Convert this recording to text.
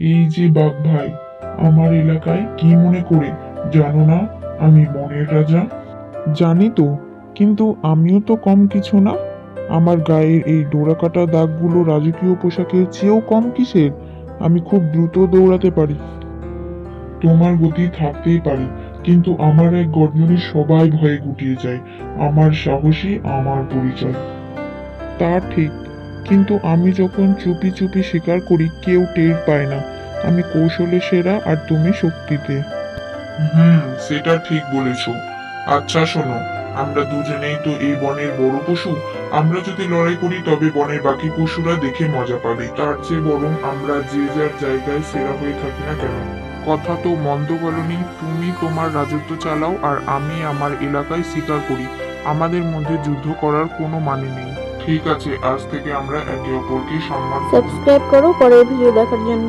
এই যে বাঘ ভাই, আমার এলাকায় কি মনে করে, জানো না আমি বনের রাজা? জানি তো, কিন্তু আমিও তো কম কিছু না। আমার গায়ের এই ডোরাকাটা দাগগুলো রাজকীয় পোশাকের চেয়েও কম কিসের? আমি খুব দ্রুত দৌড়াতে পারি। তোমার গতি থাকতেই পারে, কিন্তু আমার এক গর্জনে সবাই ভয়ে গুটিয়ে যায়। আমার সাহসী আমার পরিচয়। তা ঠিক, কিন্তু আমি যখন চুপি চুপি শিকার করি কেউ টের পায় না। আমি কৌশলে সেরা আর তুমি শক্তিতে। সেটা ঠিক বলেছো। আচ্ছা শোনো, আমরা দুজনেই তো এই বনের বড় পশু। আমরা যদি লড়াই করি তবে বনের বাকি পশুরা দেখে মজা পাবে। তার চেয়ে বরং আমরা যে যার জায়গায় সেরা হয়ে থাকি না কেন? কথা তো মন্দ বলনি। তুমি তোমার রাজত্ব চালাও আর আমি আমার এলাকায় শিকার করি। আমাদের মধ্যে যুদ্ধ করার কোনো মানে নেই। ঠিক আছে, আজ থেকে আমরা একে অপরকে সম্মান করব। সাবস্ক্রাইব করো পরের ভিডিও দেখার জন্য।